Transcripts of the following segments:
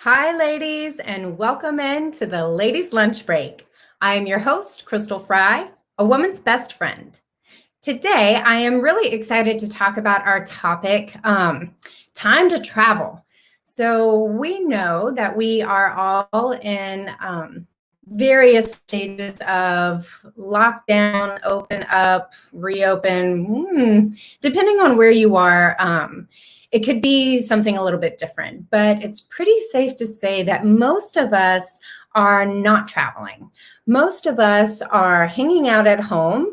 Hi, ladies, and welcome in to the Ladies' Lunch Break. I am your host, Crystal Fry, a woman's best friend. Today, I am really excited to talk about our topic, time to travel. So we know that we are all in various stages of lockdown, open up, reopen, depending on where you are. It could be something a little bit different, but it's pretty safe to say that most of us are not traveling. Most of us are hanging out at home.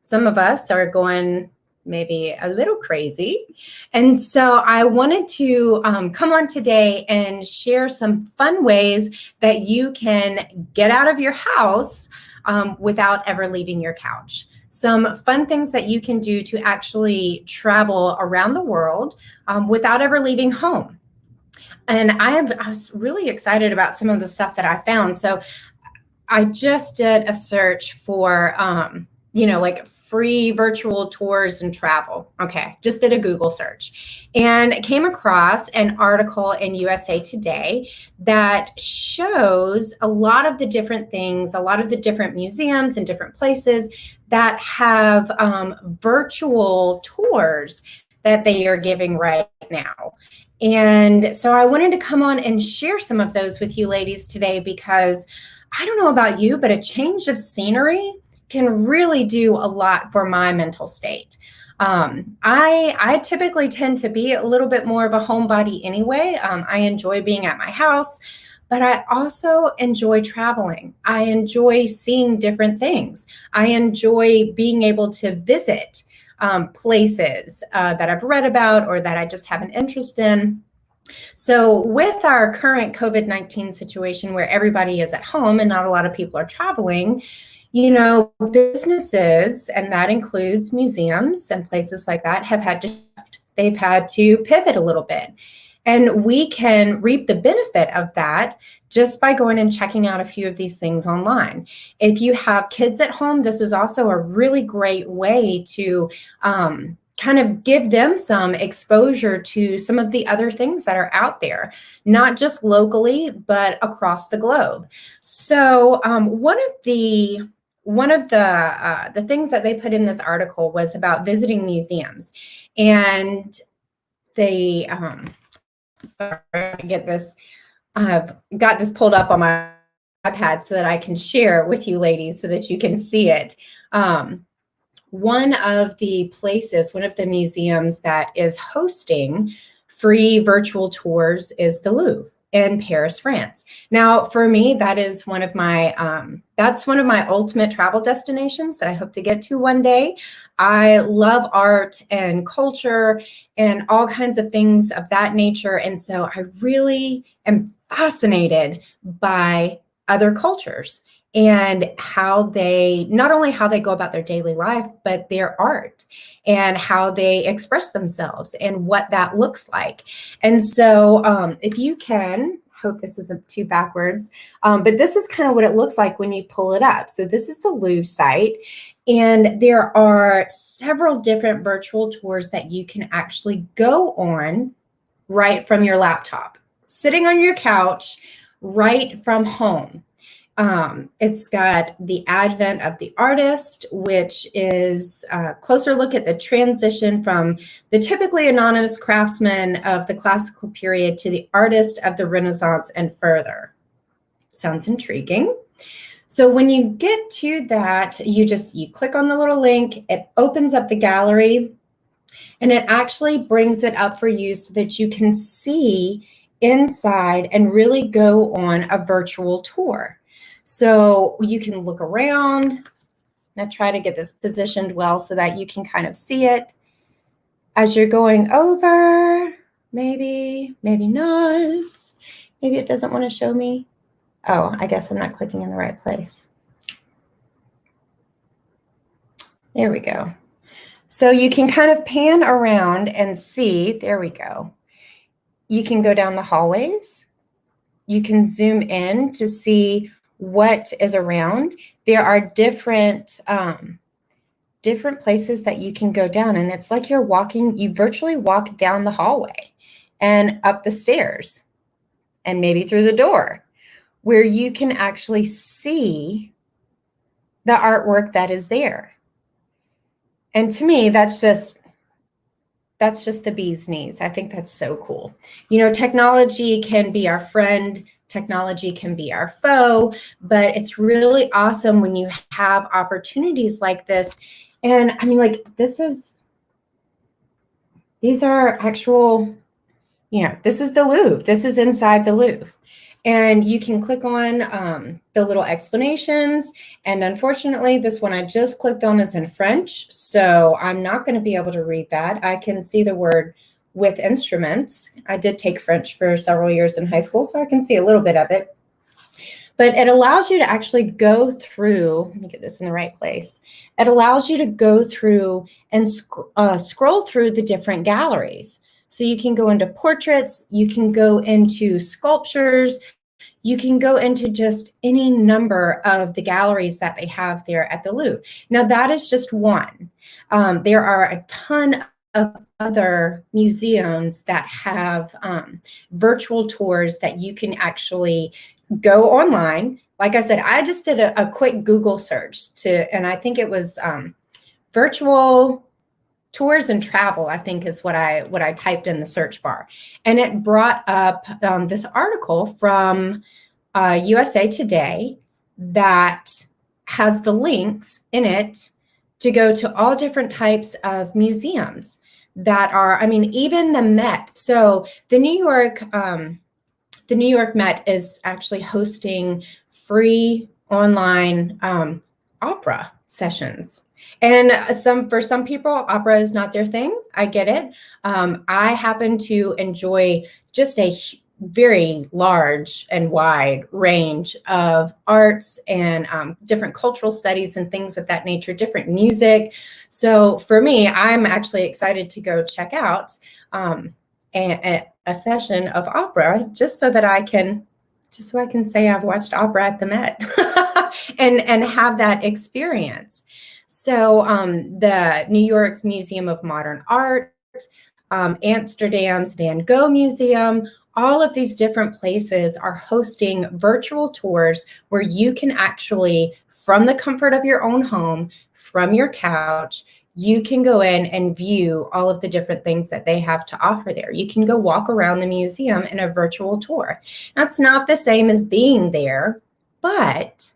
Some of us are going maybe a little crazy. And so I wanted to come on today and share some fun ways that you can get out of your house without ever leaving your couch. Some fun things that you can do to actually travel around the world without ever leaving home. And I was really excited about some of the stuff that I found. So I just did a search for, like free virtual tours and travel. Okay, just did a Google search and came across an article in USA Today that shows a lot of the different things, a lot of the different museums and different places that have virtual tours that they are giving right now. And so I wanted to come on and share some of those with you ladies today because I don't know about you, but a change of scenery can really do a lot for my mental state. I typically tend to be a little bit more of a homebody anyway. I enjoy being at my house, but I also enjoy traveling. I enjoy seeing different things. I enjoy being able to visit places that I've read about or that I just have an interest in. So, with our current COVID-19 situation where everybody is at home and not a lot of people are traveling, businesses, and that includes museums and places like that, have had to shift. They've had to pivot a little bit. And we can reap the benefit of that just by going and checking out a few of these things online. If you have kids at home, this is also a really great way to kind of give them some exposure to some of the other things that are out there, not just locally, but across the globe. So one of the things that they put in this article was about visiting museums, and they sorry, I get this. I've got this pulled up on my iPad so that I can share it with you ladies so that you can see it. One of the museums that is hosting free virtual tours is the Louvre in Paris, France. Now, for me, that is that's one of my ultimate travel destinations that I hope to get to one day. I love art and culture and all kinds of things of that nature, and so I really am fascinated by other cultures and how they not only how they go about their daily life, but their art and how they express themselves and what that looks like. And so if you can, hope this isn't too backwards, but this is kind of what it looks like when you pull it up. So this is the Louvre site, and there are several different virtual tours that you can actually go on right from your laptop, sitting on your couch, right from home. It's got the advent of the artist, which is a closer look at the transition from the typically anonymous craftsman of the classical period to the artist of the Renaissance and further. Sounds intriguing. So when you get to that, you click on the little link, it opens up the gallery, and it actually brings it up for you so that you can see inside and really go on a virtual tour. So you can look around. Now try to get this positioned well so that you can kind of see it as you're going over. Maybe not. Maybe it doesn't want to show me. Oh, I guess I'm not clicking in the right place. There we go. So you can kind of pan around and see, there we go. You can go down the hallways. You can zoom in to see what is around. There are different places that you can go down, and it's like you virtually walk down the hallway and up the stairs. and maybe through the door, where you can actually see the artwork that is there. And to me, that's just the bee's knees. I think that's so cool. You know, technology can be our friend, technology can be our foe, but it's really awesome when you have opportunities like this. And I mean, like, these are actual, you know, this is the Louvre. This is inside the Louvre. And you can click on the little explanations. And unfortunately, this one I just clicked on is in French, so I'm not going to be able to read that. I can see the word with instruments. I did take French for several years in high school, so I can see a little bit of it. But it allows you to actually go through, let me get this in the right place. It allows you to go through and scroll through the different galleries. So you can go into portraits, you can go into sculptures, you can go into just any number of the galleries that they have there at the Louvre. Now, that is just one. There are a ton of other museums that have virtual tours that you can actually go online. Like I said, I just did a quick Google search and I think it was virtual tours and travel, I think is what I typed in the search bar. And it brought up this article from USA Today that has the links in it to go to all different types of museums that are, I mean, even the Met. So the New York Met is actually hosting free online opera sessions. And for some people, opera is not their thing. I get it. I happen to enjoy just a very large and wide range of arts and different cultural studies and things of that nature, different music. So for me, I'm actually excited to go check out a session of opera just so I can say I've watched opera at the Met and have that experience. So the New York's Museum of Modern Art, Amsterdam's Van Gogh Museum, all of these different places are hosting virtual tours where you can actually, from the comfort of your own home, from your couch, you can go in and view all of the different things that they have to offer there. You can go walk around the museum in a virtual tour. That's not the same as being there, but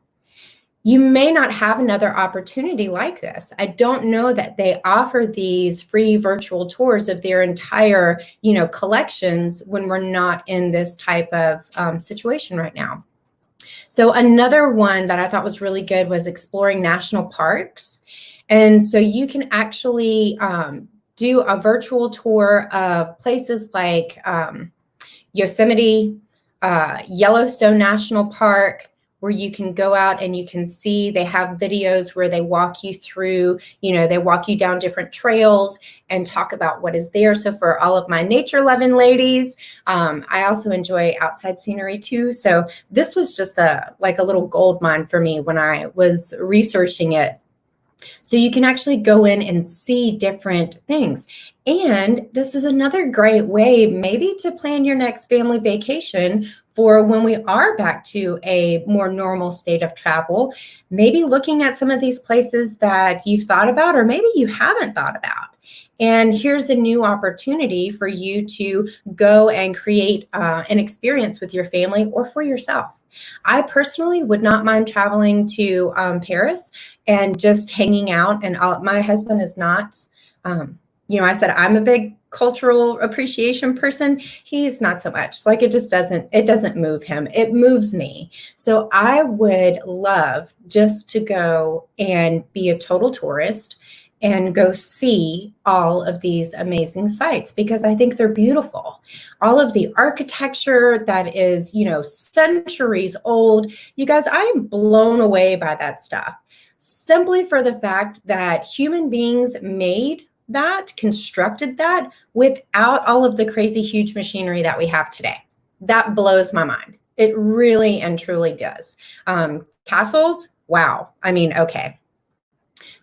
you may not have another opportunity like this. I don't know that they offer these free virtual tours of their entire, collections when we're not in this type of situation right now. So another one that I thought was really good was exploring national parks. And so you can actually do a virtual tour of places like Yosemite, Yellowstone National Park, where you can go out and you can see they have videos where they walk you through, they walk you down different trails and talk about what is there. So for all of my nature loving ladies, I also enjoy outside scenery too. So this was just like a little gold mine for me when I was researching it. So you can actually go in and see different things. And this is another great way maybe to plan your next family vacation for when we are back to a more normal state of travel, maybe looking at some of these places that you've thought about or maybe you haven't thought about. And here's a new opportunity for you to go and create an experience with your family or for yourself. I personally would not mind traveling to Paris and just hanging out. And my husband is not, I said I'm a big cultural appreciation person. He's not so much. Like it doesn't move him. It moves me. So I would love just to go and be a total tourist and go see all of these amazing sites because I think they're beautiful. All of the architecture that is, centuries old. You guys, I'm blown away by that stuff. Simply for the fact that human beings constructed that without all of the crazy huge machinery that we have today. That blows my mind. It really and truly does. Castles, wow. I mean, okay.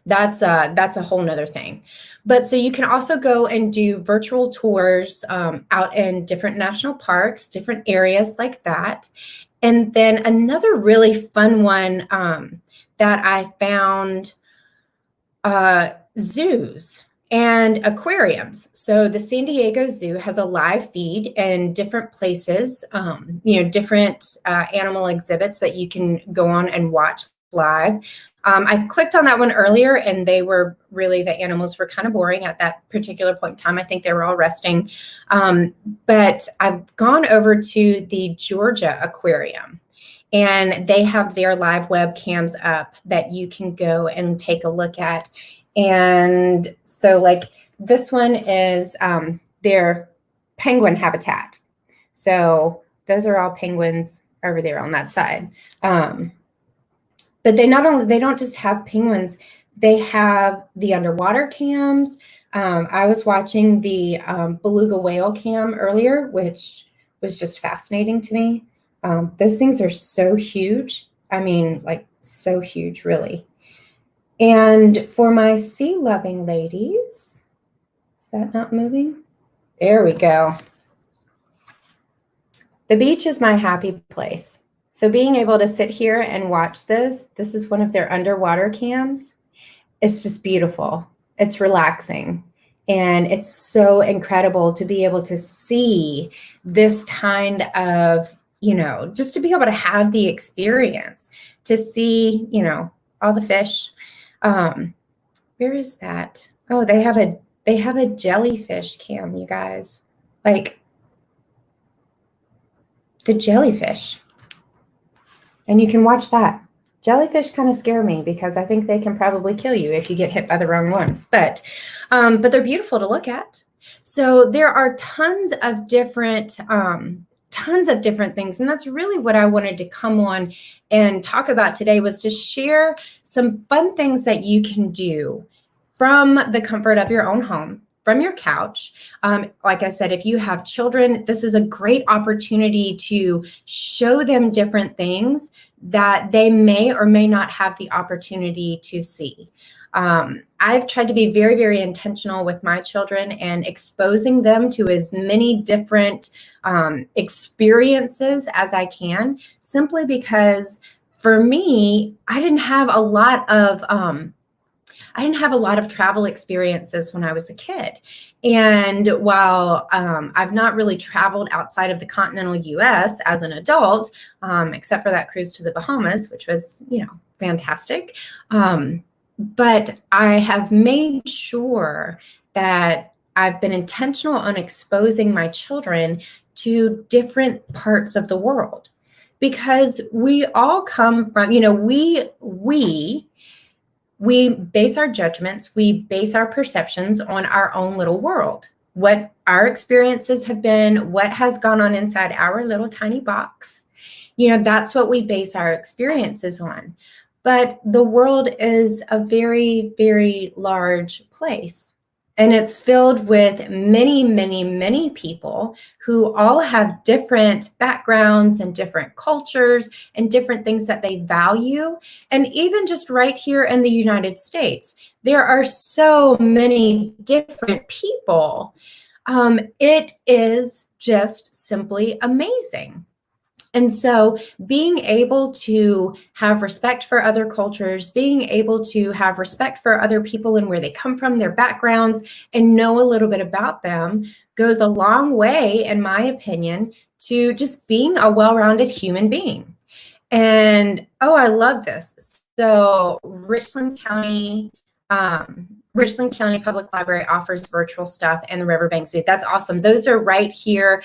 That's a whole nother thing. But so you can also go and do virtual tours out in different national parks, different areas like that. And then another really fun one that I found, zoos and aquariums. So the San Diego Zoo has a live feed in different places, different animal exhibits that you can go on and watch live. I clicked on that one earlier, and the animals were kind of boring at that particular point in time. I think they were all resting. But I've gone over to the Georgia Aquarium, and they have their live webcams up that you can go and take a look at. And so like this one is their penguin habitat. So those are all penguins over there on that side. But they don't just have penguins, they have the underwater cams. I was watching the beluga whale cam earlier, which was just fascinating to me. Those things are so huge. I mean, like so huge, really. And for my sea-loving ladies, is that not moving? There we go. The beach is my happy place. So being able to sit here and watch this is one of their underwater cams. It's just beautiful. It's relaxing. And it's so incredible to be able to see this kind of, just to be able to have the experience, to see, all the fish. Where is that? Oh, they have a jellyfish cam, you guys. Like the jellyfish. And you can watch that. Jellyfish kind of scare me because I think they can probably kill you if you get hit by the wrong one. But they're beautiful to look at. So there are tons of different things. And that's really what I wanted to come on and talk about today, was to share some fun things that you can do from the comfort of your own home, from your couch. Like I said, if you have children, this is a great opportunity to show them different things that they may or may not have the opportunity to see. I've tried to be very, very intentional with my children and exposing them to as many different experiences as I can, simply because for me, I didn't have a lot of travel experiences when I was a kid. And while I've not really traveled outside of the continental US as an adult, except for that cruise to the Bahamas, which was, fantastic. But I have made sure that I've been intentional on exposing my children to different parts of the world, because we all come from, we base our judgments, we base our perceptions on our own little world, what our experiences have been, what has gone on inside our little tiny box. That's what we base our experiences on. But the world is a very, very large place. And it's filled with many, many, many people who all have different backgrounds and different cultures and different things that they value. And even just right here in the United States, there are so many different people. It is just simply amazing. And so being able to have respect for other cultures, being able to have respect for other people and where they come from, their backgrounds, and know a little bit about them goes a long way, in my opinion, to just being a well-rounded human being. And, I love this. So Richland County Public Library offers virtual stuff, and the Riverbank Zoo. That's awesome. Those are right here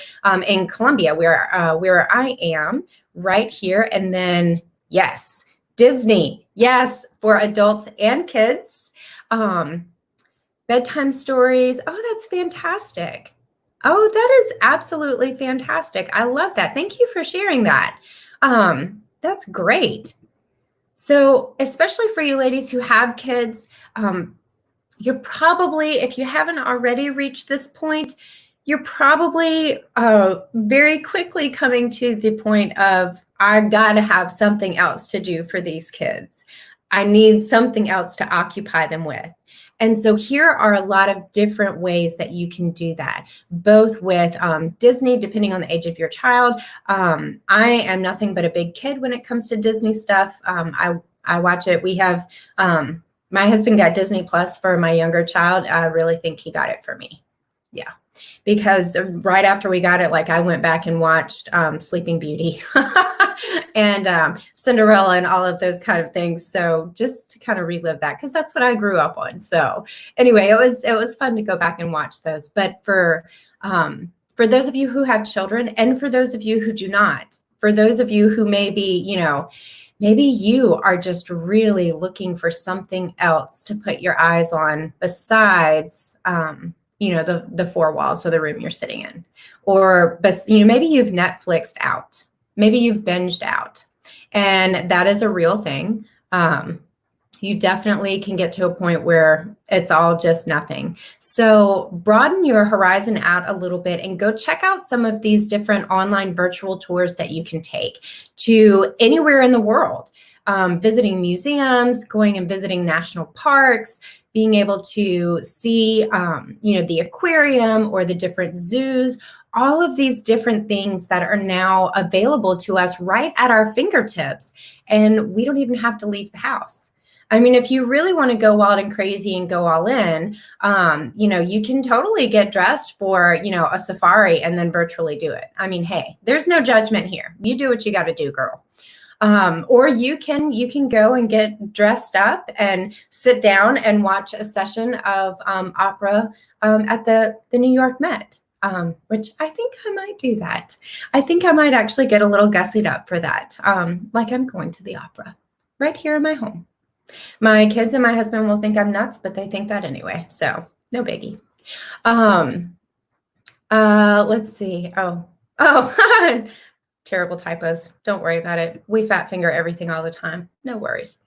in Columbia, where I am, right here. And then, yes, Disney. Yes, for adults and kids. Bedtime stories. Oh, that's fantastic. Oh, that is absolutely fantastic. I love that. Thank you for sharing that. That's great. So, especially for you ladies who have kids, you're probably, if you haven't already reached this point, you're probably very quickly coming to the point of, I gotta have something else to do for these kids. I need something else to occupy them with. And so here are a lot of different ways that you can do that, both with Disney, depending on the age of your child. I am nothing but a big kid when it comes to Disney stuff. I watch it. We have, my husband got Disney Plus for my younger child. I really think he got it for me. Yeah. Because right after we got it, like I went back and watched Sleeping Beauty and Cinderella and all of those kind of things. So just to kind of relive that, because that's what I grew up on. So anyway, it was fun to go back and watch those. But for those of you who have children, and for those of you who do not, for those of you who maybe, maybe you are just really looking for something else to put your eyes on besides the four walls of the room you're sitting in, or maybe you've Netflixed out, maybe you've binged out, and that is a real thing. You definitely can get to a point where it's all just nothing. So broaden your horizon out a little bit and go check out some of these different online virtual tours that you can take to anywhere in the world. Visiting museums, going and visiting national parks, being able to see, the aquarium or the different zoos, all of these different things that are now available to us right at our fingertips. And we don't even have to leave the house. I mean, if you really want to go wild and crazy and go all in, you can totally get dressed for, a safari and then virtually do it. I mean, hey, there's no judgment here. You do what you got to do, girl. Or you can go and get dressed up and sit down and watch a session of opera at the New York Met, which I think I might do that. I think I might actually get a little gussied up for that, like I'm going to the opera right here in my home. My kids and my husband will think I'm nuts, but they think that anyway, so no biggie. Let's see. Oh. Terrible typos. Don't worry about it. We fat finger everything all the time. No worries.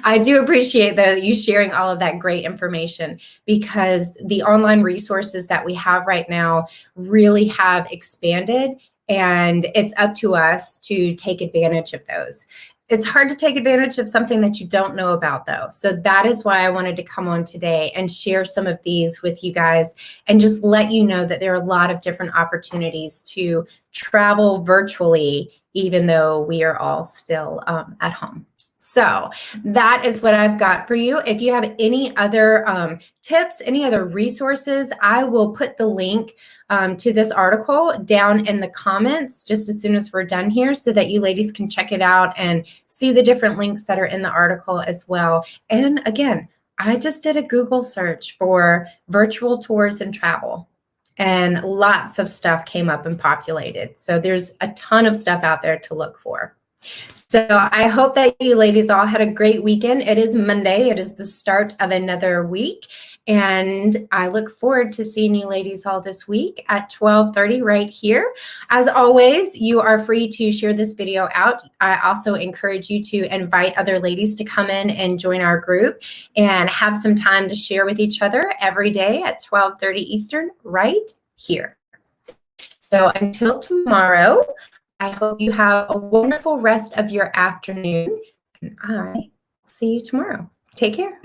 I do appreciate you sharing all of that great information, because the online resources that we have right now really have expanded, and it's up to us to take advantage of those. It's hard to take advantage of something that you don't know about, though. So that is why I wanted to come on today and share some of these with you guys and just let you know that there are a lot of different opportunities to travel virtually, even though we are all still at home. So that is what I've got for you. If you have any other tips, any other resources, I will put the link to this article down in the comments just as soon as we're done here, so that you ladies can check it out and see the different links that are in the article as well. And again, I just did a Google search for virtual tours and travel, and lots of stuff came up and populated. So there's a ton of stuff out there to look for. So I hope that you ladies all had a great weekend. It is Monday. It is the start of another week. And I look forward to seeing you ladies all this week at 12:30 right here. As always, you are free to share this video out. I also encourage you to invite other ladies to come in and join our group and have some time to share with each other every day at 12:30 Eastern right here. So until tomorrow, I hope you have a wonderful rest of your afternoon, and I will see you tomorrow. Take care.